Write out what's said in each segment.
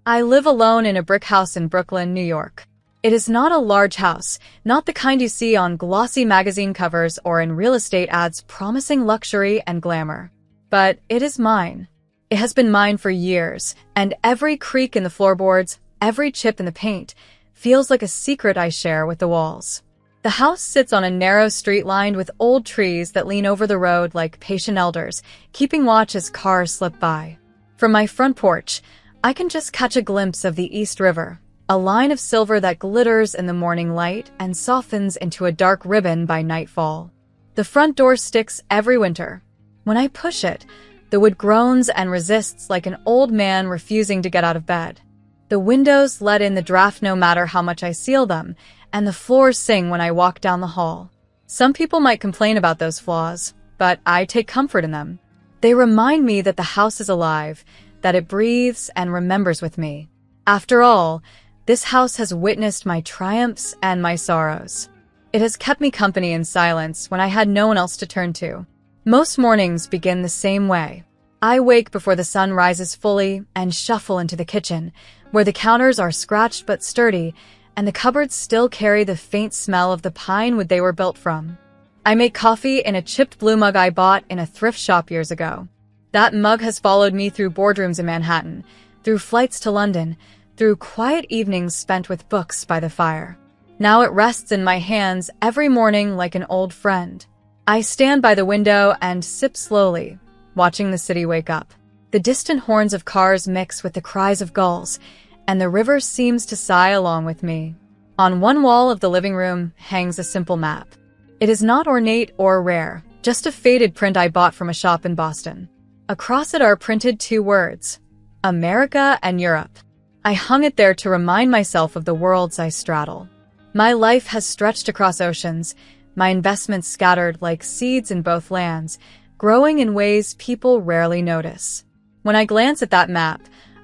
I live alone in a brick house in Brooklyn, New York. It is not a large house, not the kind you see on glossy magazine covers or in real estate ads promising luxury and glamour. But it is mine. It has been mine for years, and every creak in the floorboards, every chip in the paint, feels like a secret I share with the walls. The house sits on a narrow street lined with old trees that lean over the road like patient elders, keeping watch as cars slip by. From my front porch, I can just catch a glimpse of the East River, a line of silver that glitters in the morning light and softens into a dark ribbon by nightfall. The front door sticks every winter. When I push it, the wood groans and resists like an old man refusing to get out of bed. The windows let in the draft no matter how much I seal them, and the floors sing when I walk down the hall. Some people might complain about those flaws, but I take comfort in them. They remind me that the house is alive, that it breathes and remembers with me. After all, this house has witnessed my triumphs and my sorrows. It has kept me company in silence when I had no one else to turn to. Most mornings begin the same way. I wake before the sun rises fully and shuffle into the kitchen, where the counters are scratched but sturdy, and the cupboards still carry the faint smell of the pine wood they were built from. I make coffee in a chipped blue mug I bought in a thrift shop years ago. That mug has followed me through boardrooms in Manhattan, through flights to London, through quiet evenings spent with books by the fire. Now it rests in my hands every morning like an old friend. I stand by the window and sip slowly, watching the city wake up. The distant horns of cars mix with the cries of gulls, and the river seems to sigh along with me. On one wall of the living room hangs a simple map. It is not ornate or rare, just a faded print I bought from a shop in Boston. Across it are printed two words: America and Europe. I hung it there to remind myself of the worlds I straddle. My life has stretched across oceans, my investments scattered like seeds in both lands, growing in ways people rarely notice. When I glance at that map,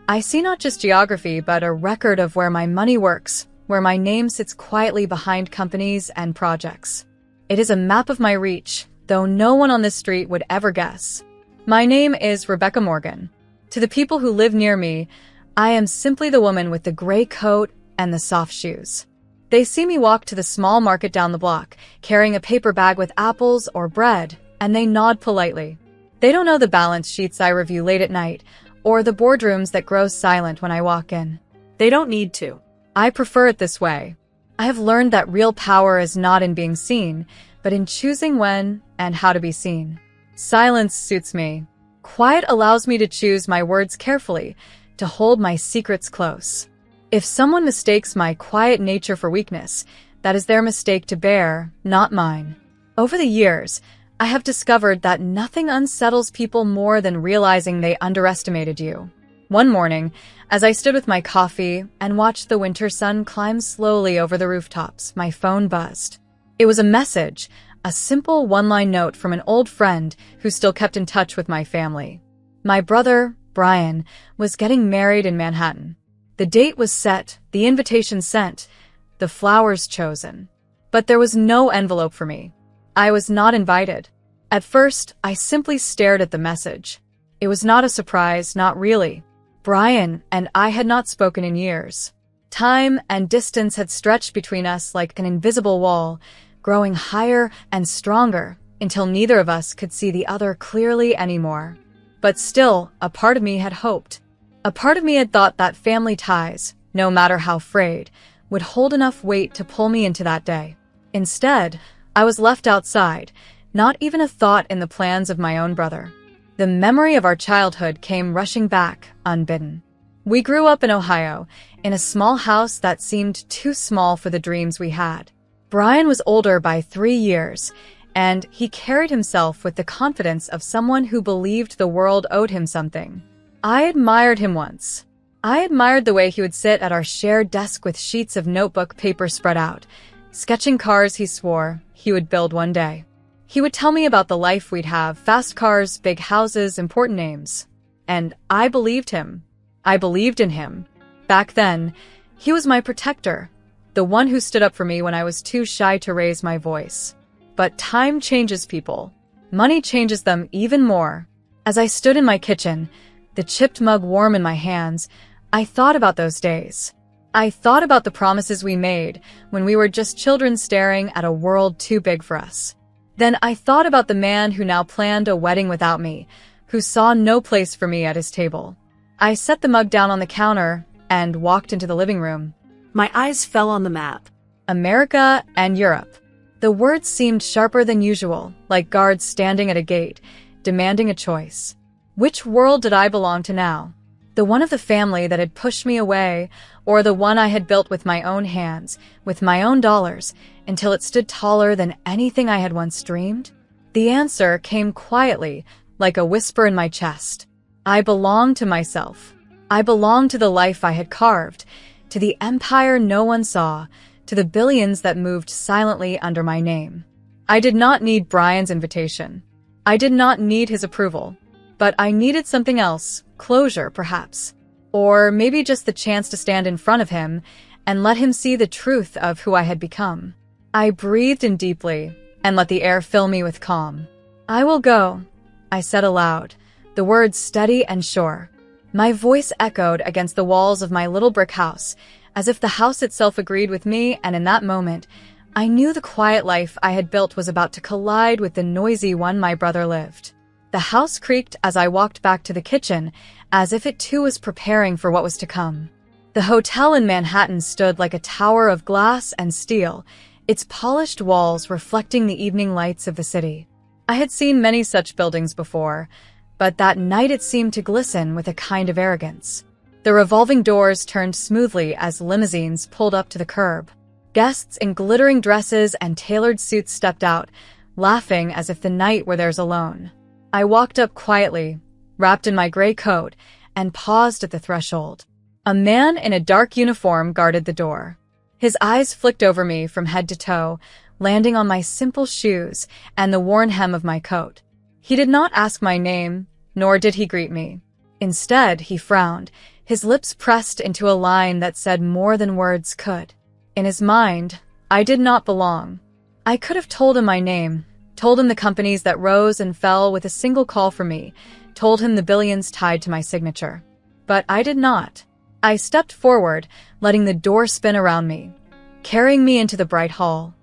I see not just geography but a record of where my money works, where my name sits quietly behind companies and projects. It is a map of my reach, though no one on this street would ever guess. My name is Rebecca Morgan. To the people who live near me, I am simply the woman with the gray coat and the soft shoes. They see me walk to the small market down the block, carrying a paper bag with apples or bread, and they nod politely. They don't know the balance sheets I review late at night, or the boardrooms that grow silent when I walk in. They don't need to. I prefer it this way. I have learned that real power is not in being seen, but in choosing when and how to be seen. Silence suits me. Quiet allows me to choose my words carefully, to hold my secrets close. If someone mistakes my quiet nature for weakness, that is their mistake to bear, not mine. Over the years, I have discovered that nothing unsettles people more than realizing they underestimated you. One morning, as I stood with my coffee and watched the winter sun climb slowly over the rooftops, my phone buzzed. It was a message, a simple one-line note from an old friend who still kept in touch with my family. My brother, Brian, was getting married in Manhattan. The date was set, the invitation sent, the flowers chosen. But there was no envelope for me. I was not invited. At first, I simply stared at the message. It was not a surprise, not really. Brian and I had not spoken in years. Time and distance had stretched between us like an invisible wall, growing higher and stronger until neither of us could see the other clearly anymore. But still, a part of me had hoped. A part of me had thought that family ties, no matter how frayed, would hold enough weight to pull me into that day. Instead, I was left outside, not even a thought in the plans of my own brother. The memory of our childhood came rushing back, unbidden. We grew up in Ohio, in a small house that seemed too small for the dreams we had. Brian was older by 3 years, and he carried himself with the confidence of someone who believed the world owed him something. I admired him once. I admired the way he would sit at our shared desk with sheets of notebook paper spread out, sketching cars he swore he would build one day. He would tell me about the life we'd have, fast cars, big houses, important names. And I believed him. I believed in him. Back then, he was my protector, the one who stood up for me when I was too shy to raise my voice. But time changes people. Money changes them even more. As I stood in my kitchen, the chipped mug warm in my hands, I thought about those days. I thought about the promises we made when we were just children staring at a world too big for us. Then I thought about the man who now planned a wedding without me, who saw no place for me at his table. I set the mug down on the counter and walked into the living room. My eyes fell on the map. America and Europe. The words seemed sharper than usual, like guards standing at a gate, demanding a choice. Which world did I belong to now? The one of the family that had pushed me away, or the one I had built with my own hands, with my own dollars, until it stood taller than anything I had once dreamed? The answer came quietly, like a whisper in my chest. I belonged to myself. I belonged to the life I had carved, to the empire no one saw, to the billions that moved silently under my name. I did not need Brian's invitation. I did not need his approval. But I needed something else, closure perhaps. Or maybe just the chance to stand in front of him and let him see the truth of who I had become. I breathed in deeply and let the air fill me with calm. I will go, I said aloud, the words steady and sure. My voice echoed against the walls of my little brick house, as if the house itself agreed with me, and in that moment, I knew the quiet life I had built was about to collide with the noisy one my brother lived. The house creaked as I walked back to the kitchen, as if it too was preparing for what was to come. The hotel in Manhattan stood like a tower of glass and steel, its polished walls reflecting the evening lights of the city. I had seen many such buildings before, but that night it seemed to glisten with a kind of arrogance. The revolving doors turned smoothly as limousines pulled up to the curb. Guests in glittering dresses and tailored suits stepped out, laughing as if the night were theirs alone. I walked up quietly, wrapped in my gray coat, and paused at the threshold. A man in a dark uniform guarded the door. His eyes flicked over me from head to toe, landing on my simple shoes and the worn hem of my coat. He did not ask my name, nor did he greet me. Instead, he frowned, his lips pressed into a line that said more than words could. In his mind, I did not belong. I could have told him my name, told him the companies that rose and fell with a single call from me, told him the billions tied to my signature. But I did not. I stepped forward, letting the door spin around me, carrying me into the bright hall.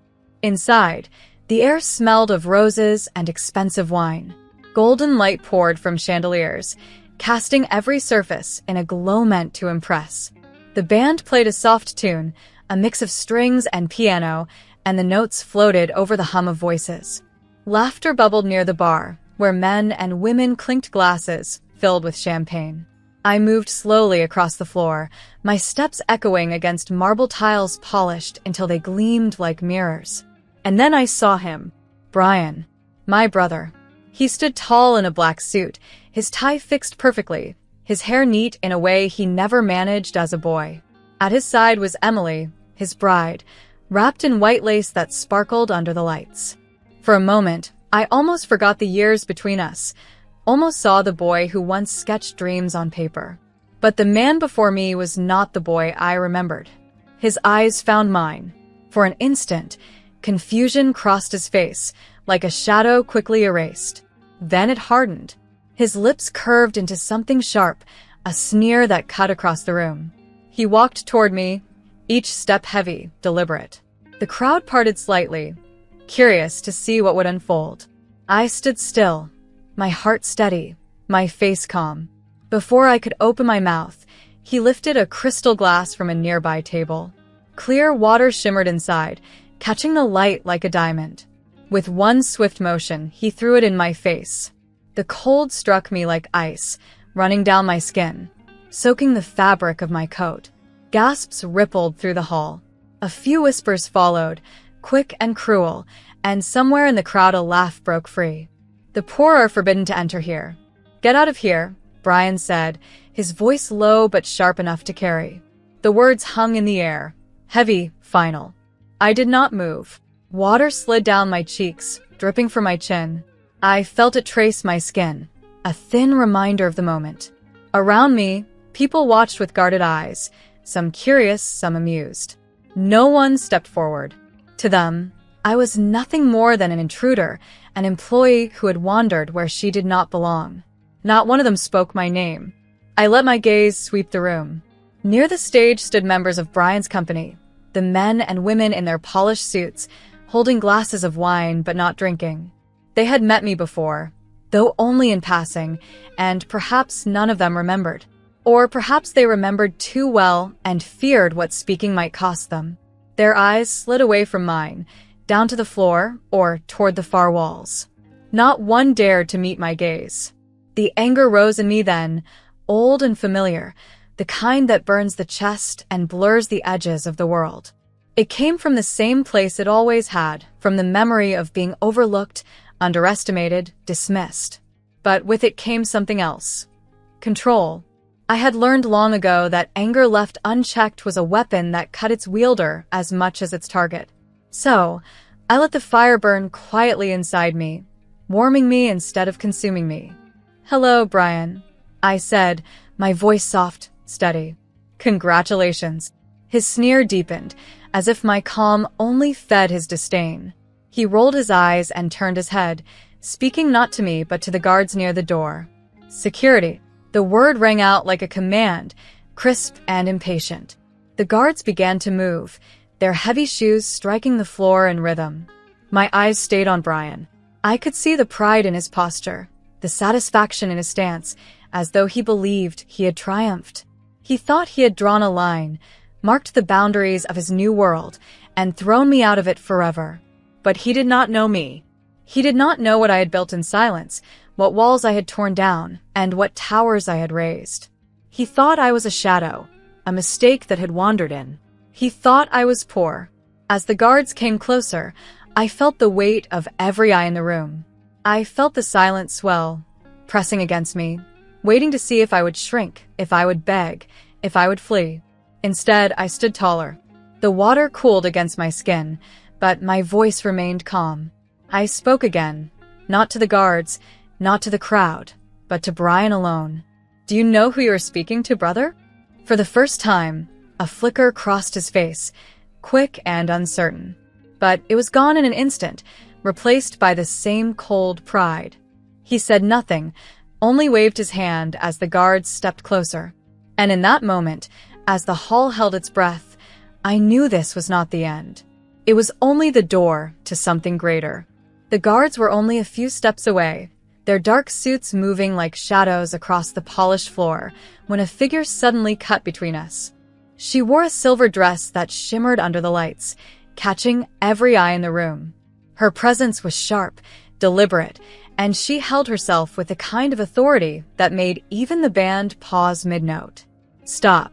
Inside, the air smelled of roses and expensive wine. Golden light poured from chandeliers, casting every surface in a glow meant to impress. The band played a soft tune, a mix of strings and piano, and the notes floated over the hum of voices. Laughter bubbled near the bar, where men and women clinked glasses filled with champagne. I moved slowly across the floor, my steps echoing against marble tiles polished until they gleamed like mirrors. And then I saw him, Brian, my brother. He stood tall in a black suit, his tie fixed perfectly, his hair neat in a way he never managed as a boy. At his side was Emily, his bride, wrapped in white lace that sparkled under the lights. For a moment, I almost forgot the years between us, almost saw the boy who once sketched dreams on paper. But the man before me was not the boy I remembered. His eyes found mine. For an instant, confusion crossed his face, like a shadow quickly erased. Then it hardened. His lips curved into something sharp, a sneer that cut across the room. He walked toward me, each step heavy, deliberate. The crowd parted slightly, curious to see what would unfold. I stood still, my heart steady, my face calm. Before I could open my mouth, he lifted a crystal glass from a nearby table. Clear water shimmered inside, catching the light like a diamond. With one swift motion, he threw it in my face. The cold struck me like ice, running down my skin, soaking the fabric of my coat. Gasps rippled through the hall. A few whispers followed, quick and cruel, and somewhere in the crowd a laugh broke free. "The poor are forbidden to enter here. Get out of here," Brian said, his voice low but sharp enough to carry. The words hung in the air, heavy, final. I did not move. Water slid down my cheeks, dripping from my chin. I felt it trace my skin, a thin reminder of the moment. Around me, people watched with guarded eyes, some curious, some amused. No one stepped forward. To them, I was nothing more than an intruder, an employee who had wandered where she did not belong. Not one of them spoke my name. I let my gaze sweep the room. Near the stage stood members of Brian's company, the men and women in their polished suits, holding glasses of wine but not drinking. They had met me before, though only in passing, and perhaps none of them remembered. Or perhaps they remembered too well and feared what speaking might cost them. Their eyes slid away from mine, down to the floor or toward the far walls. Not one dared to meet my gaze. The anger rose in me then, old and familiar, the kind that burns the chest and blurs the edges of the world. It came from the same place it always had, from the memory of being overlooked, underestimated, dismissed. But with it came something else. Control. I had learned long ago that anger left unchecked was a weapon that cut its wielder as much as its target. So, I let the fire burn quietly inside me, warming me instead of consuming me. "Hello, Brian," I said, my voice soft, steady. "Congratulations." His sneer deepened, as if my calm only fed his disdain. He rolled his eyes and turned his head, speaking not to me but to the guards near the door. "Security." The word rang out like a command, crisp and impatient. The guards began to move, their heavy shoes striking the floor in rhythm. My eyes stayed on Brian. I could see the pride in his posture, the satisfaction in his stance, as though he believed he had triumphed. He thought he had drawn a line, marked the boundaries of his new world, and thrown me out of it forever. But he did not know me. He did not know what I had built in silence, what walls I had torn down, and what towers I had raised. He thought I was a shadow, a mistake that had wandered in. He thought I was poor. As the guards came closer, I felt the weight of every eye in the room. I felt the silence swell, pressing against me, waiting to see if I would shrink, if I would beg, if I would flee. Instead, I stood taller. The water cooled against my skin, but my voice remained calm. I spoke again, not to the guards, not to the crowd, but to Brian alone. "Do you know who you are speaking to, brother?" For the first time, a flicker crossed his face, quick and uncertain. But it was gone in an instant, replaced by the same cold pride. He said nothing, only waved his hand as the guards stepped closer. And in that moment, as the hall held its breath, I knew this was not the end. It was only the door to something greater. The guards were only a few steps away, their dark suits moving like shadows across the polished floor, when a figure suddenly cut between us. She wore a silver dress that shimmered under the lights, catching every eye in the room. Her presence was sharp, deliberate, and she held herself with a kind of authority that made even the band pause mid-note. "Stop."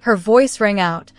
Her voice rang out,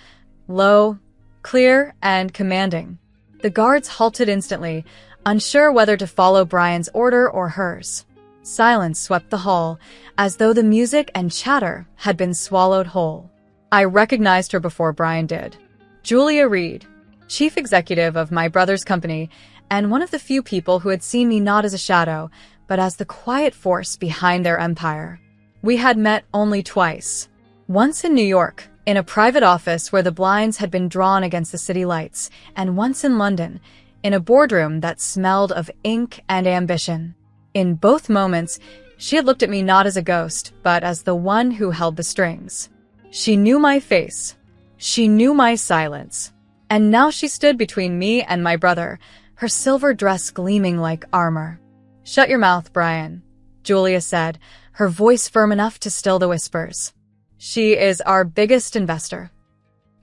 low, clear, and commanding. The guards halted instantly, unsure whether to follow Brian's order or hers. Silence swept the hall, as though the music and chatter had been swallowed whole. I recognized her before Brian did. Julia Reed, chief executive of my brother's company, and one of the few people who had seen me not as a shadow, but as the quiet force behind their empire. We had met only twice. Once in New York, in a private office where the blinds had been drawn against the city lights, and once in London, in a boardroom that smelled of ink and ambition. In both moments, she had looked at me not as a ghost, but as the one who held the strings. She knew my face. She knew my silence. And now she stood between me and my brother, her silver dress gleaming like armor. "Shut your mouth, Brian," Julia said, her voice firm enough to still the whispers. "She is our biggest investor."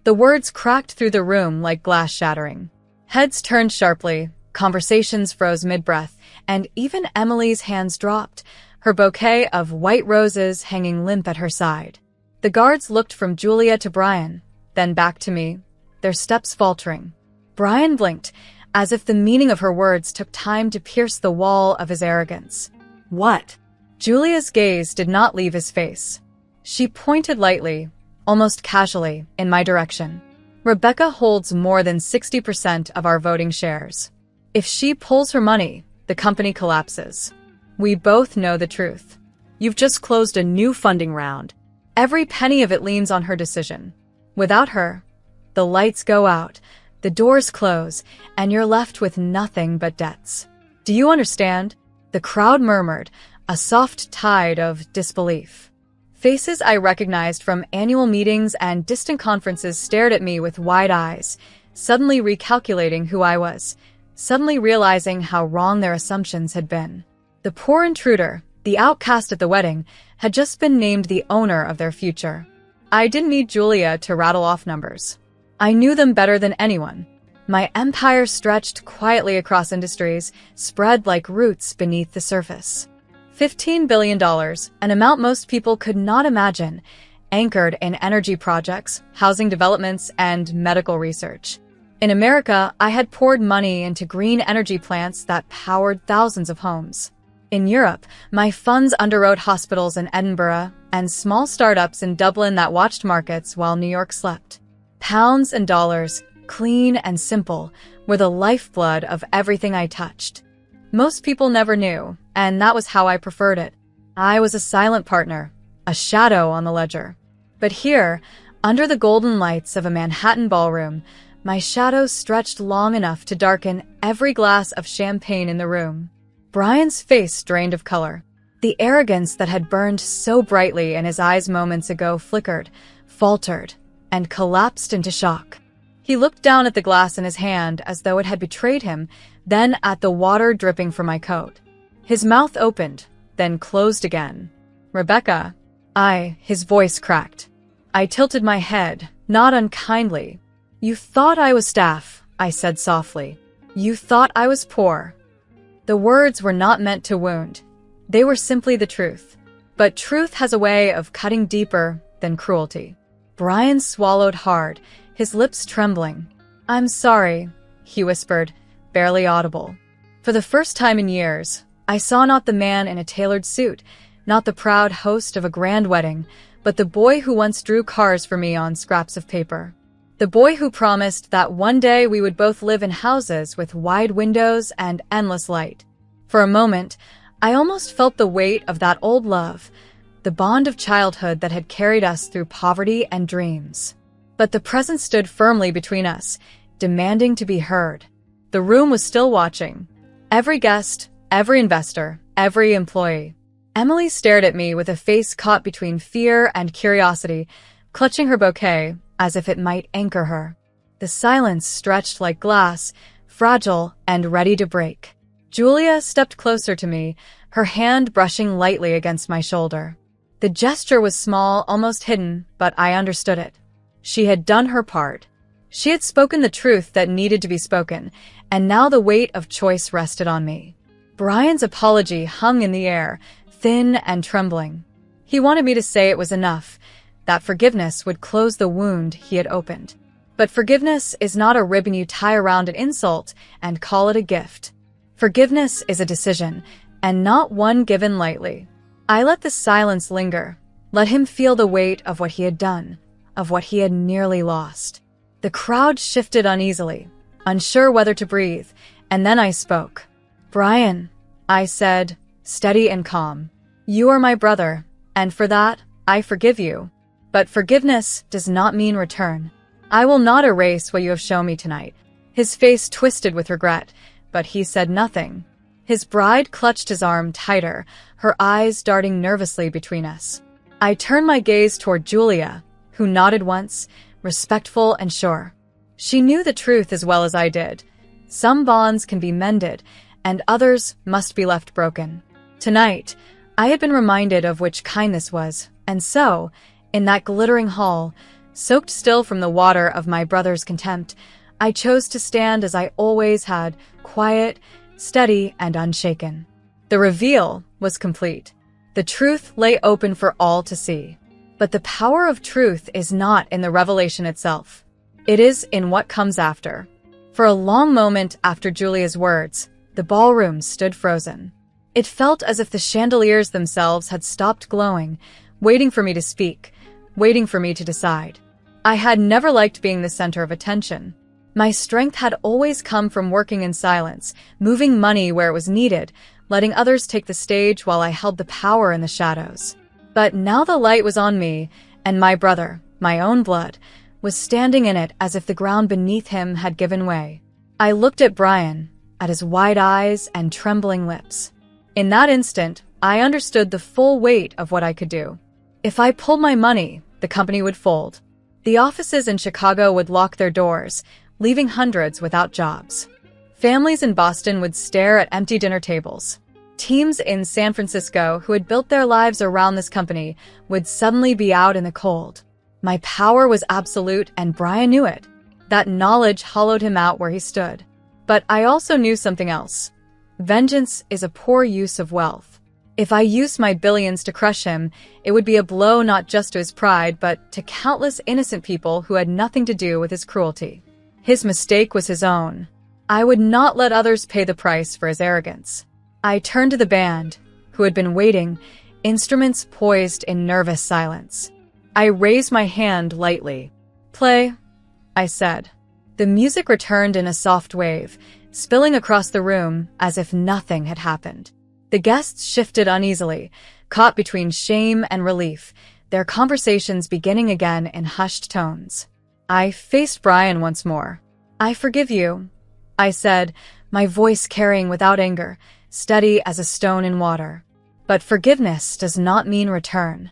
The words cracked through the room like glass shattering. Heads turned sharply, conversations froze mid-breath, and even Emily's hands dropped, her bouquet of white roses hanging limp at her side. The guards looked from Julia to Brian, then back to me, their steps faltering. Brian blinked, as if the meaning of her words took time to pierce the wall of his arrogance. "What?" Julia's gaze did not leave his face. She pointed lightly, almost casually, in my direction. "Rebecca holds more than 60% of our voting shares. If she pulls her money, the company collapses. We both know the truth. You've just closed a new funding round. Every penny of it leans on her decision. Without her, the lights go out, the doors close, and you're left with nothing but debts. Do you understand?" The crowd murmured, a soft tide of disbelief. Faces I recognized from annual meetings and distant conferences stared at me with wide eyes, suddenly recalculating who I was, suddenly realizing how wrong their assumptions had been. The poor intruder, the outcast at the wedding, had just been named the owner of their future. I didn't need Julia to rattle off numbers. I knew them better than anyone. My empire stretched quietly across industries, spread like roots beneath the surface. $15 billion, an amount most people could not imagine, anchored in energy projects, housing developments, and medical research. In America, I had poured money into green energy plants that powered thousands of homes. In Europe, my funds underwrote hospitals in Edinburgh and small startups in Dublin that watched markets while New York slept. Pounds and dollars, clean and simple, were the lifeblood of everything I touched. Most people never knew, and that was how I preferred it. I was a silent partner, a shadow on the ledger. But here, under the golden lights of a Manhattan ballroom, my shadow stretched long enough to darken every glass of champagne in the room. Brian's face drained of color. The arrogance that had burned so brightly in his eyes moments ago flickered, faltered, and collapsed into shock. He looked down at the glass in his hand as though it had betrayed him, then at the water dripping from my coat. His mouth opened, then closed again. "Rebecca." His voice cracked. I tilted my head, not unkindly. "You thought I was staff," I said softly. "You thought I was poor." The words were not meant to wound. They were simply the truth. But truth has a way of cutting deeper than cruelty. Brian swallowed hard, his lips trembling. "I'm sorry," he whispered, barely audible. For the first time in years, I saw not the man in a tailored suit, not the proud host of a grand wedding, but the boy who once drew cars for me on scraps of paper. The boy who promised that one day we would both live in houses with wide windows and endless light. For a moment, I almost felt the weight of that old love, the bond of childhood that had carried us through poverty and dreams. But the present stood firmly between us, demanding to be heard. The room was still watching. Every guest, every investor, every employee. Emily stared at me with a face caught between fear and curiosity, clutching her bouquet as if it might anchor her. The silence stretched like glass, fragile and ready to break. Julia stepped closer to me, her hand brushing lightly against my shoulder. The gesture was small, almost hidden, but I understood it. She had done her part. She had spoken the truth that needed to be spoken, and now the weight of choice rested on me. Brian's apology hung in the air, thin and trembling. He wanted me to say it was enough, that forgiveness would close the wound he had opened. But forgiveness is not a ribbon you tie around an insult and call it a gift. Forgiveness is a decision, and not one given lightly. I let the silence linger, let him feel the weight of what he had done, of what he had nearly lost. The crowd shifted uneasily, unsure whether to breathe, and then I spoke. "Brian," I said, steady and calm, "you are my brother, and for that, I forgive you. But forgiveness does not mean return. I will not erase what you have shown me tonight." His face twisted with regret, but he said nothing. His bride clutched his arm tighter, her eyes darting nervously between us. I turned my gaze toward Julia, who nodded once, respectful and sure. She knew the truth as well as I did. Some bonds can be mended, and others must be left broken. Tonight, I had been reminded of which kindness was, and so, in that glittering hall, soaked still from the water of my brother's contempt, I chose to stand as I always had, quiet, steady, and unshaken. The reveal was complete. The truth lay open for all to see. But the power of truth is not in the revelation itself. It is in what comes after. For a long moment after Julia's words, the ballroom stood frozen. It felt as if the chandeliers themselves had stopped glowing, waiting for me to speak, waiting for me to decide. I had never liked being the center of attention. My strength had always come from working in silence, moving money where it was needed, letting others take the stage while I held the power in the shadows. But now the light was on me, and my brother, my own blood, was standing in it as if the ground beneath him had given way. I looked at Brian, at his wide eyes and trembling lips. In that instant, I understood the full weight of what I could do. If I pulled my money, the company would fold. The offices in Chicago would lock their doors, leaving hundreds without jobs. Families in Boston would stare at empty dinner tables. Teams in San Francisco who had built their lives around this company would suddenly be out in the cold. My power was absolute, and Brian knew it. That knowledge hollowed him out where he stood. But I also knew something else. Vengeance is a poor use of wealth. If I used my billions to crush him, it would be a blow not just to his pride, but to countless innocent people who had nothing to do with his cruelty. His mistake was his own. I would not let others pay the price for his arrogance. I turned to the band, who had been waiting, instruments poised in nervous silence. I raised my hand lightly. "Play," I said. The music returned in a soft wave, spilling across the room as if nothing had happened. The guests shifted uneasily, caught between shame and relief, their conversations beginning again in hushed tones. I faced Brian once more. "I forgive you," I said, my voice carrying without anger, steady as a stone in water. "But forgiveness does not mean return."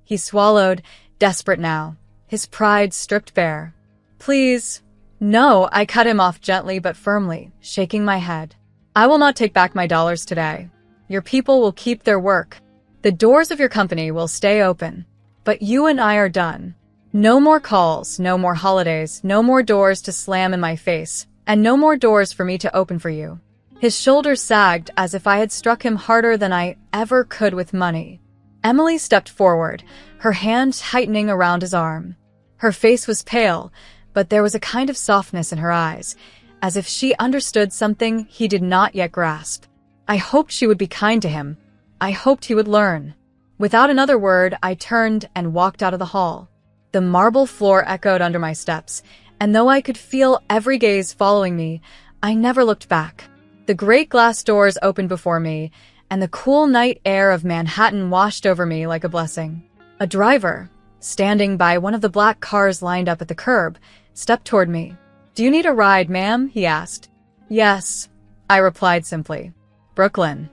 He swallowed, desperate now, his pride stripped bare. "Please." "No," I cut him off gently but firmly, shaking my head. "I will not take back my dollars today. Your people will keep their work. The doors of your company will stay open. But you and I are done. No more calls, no more holidays, no more doors to slam in my face, and no more doors for me to open for you." His shoulders sagged as if I had struck him harder than I ever could with money. Emily stepped forward, her hand tightening around his arm. Her face was pale, but there was a kind of softness in her eyes, as if she understood something he did not yet grasp. I hoped she would be kind to him. I hoped he would learn. Without another word, I turned and walked out of the hall. The marble floor echoed under my steps, and though I could feel every gaze following me, I never looked back. The great glass doors opened before me, and the cool night air of Manhattan washed over me like a blessing. A driver, standing by one of the black cars lined up at the curb, stepped toward me. "Do you need a ride, ma'am?" he asked. "Yes," I replied simply. "Brooklyn."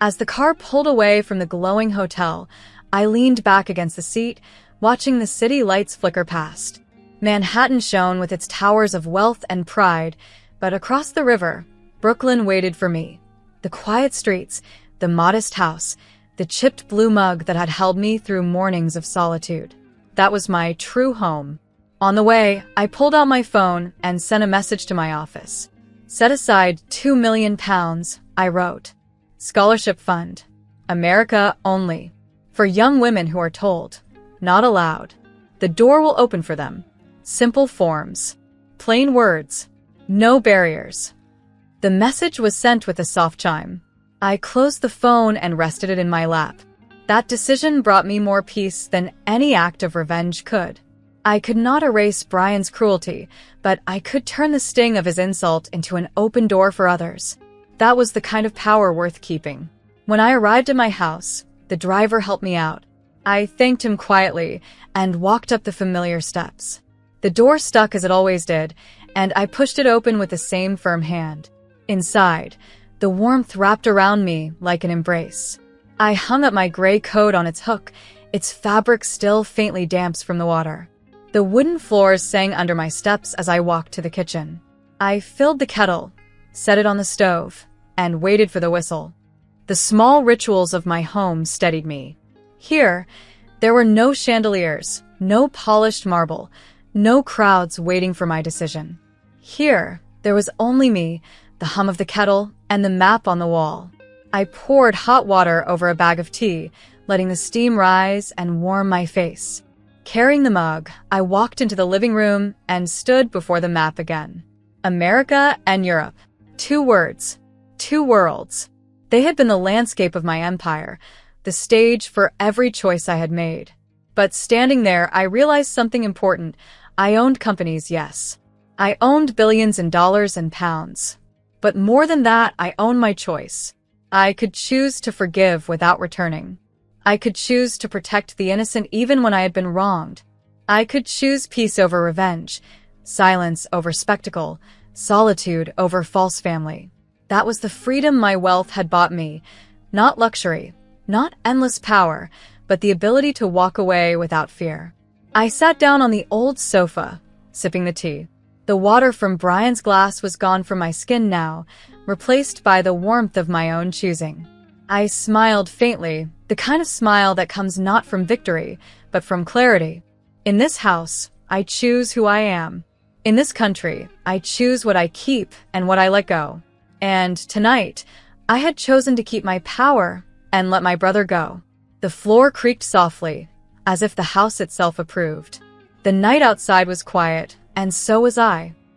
As the car pulled away from the glowing hotel, I leaned back against the seat, watching the city lights flicker past. Manhattan shone with its towers of wealth and pride, but across the river, Brooklyn waited for me. The quiet streets, the modest house, the chipped blue mug that had held me through mornings of solitude. That was my true home. On the way, I pulled out my phone and sent a message to my office. "Set aside £2 million, I wrote. "Scholarship fund. America only. For young women who are told. Not allowed. The door will open for them. Simple forms. Plain words. No barriers." The message was sent with a soft chime. I closed the phone and rested it in my lap. That decision brought me more peace than any act of revenge could. I could not erase Brian's cruelty, but I could turn the sting of his insult into an open door for others. That was the kind of power worth keeping. When I arrived at my house, the driver helped me out. I thanked him quietly and walked up the familiar steps. The door stuck as it always did, and I pushed it open with the same firm hand. Inside, the warmth wrapped around me like an embrace. I hung up my gray coat on its hook, its fabric still faintly damp from the water. The wooden floors sang under my steps as I walked to the kitchen. I filled the kettle, set it on the stove, and waited for the whistle. The small rituals of my home steadied me. Here, there were no chandeliers, no polished marble, no crowds waiting for my decision. Here, there was only me, the hum of the kettle, and the map on the wall. I poured hot water over a bag of tea, letting the steam rise and warm my face. Carrying the mug, I walked into the living room and stood before the map again. America and Europe. 2 words. 2 worlds. They had been the landscape of my empire, the stage for every choice I had made. But standing there, I realized something important. I owned companies, yes. I owned billions in dollars and pounds. But more than that, I owned my choice. I could choose to forgive without returning. I could choose to protect the innocent even when I had been wronged. I could choose peace over revenge, silence over spectacle, solitude over false family. That was the freedom my wealth had bought me. Not luxury, not endless power, but the ability to walk away without fear. I sat down on the old sofa, sipping the tea. The water from Brian's glass was gone from my skin now, replaced by the warmth of my own choosing. I smiled faintly, the kind of smile that comes not from victory, but from clarity. In this house, I choose who I am. In this country, I choose what I keep and what I let go. And tonight, I had chosen to keep my power and let my brother go. The floor creaked softly, as if the house itself approved. The night outside was quiet, and so was I.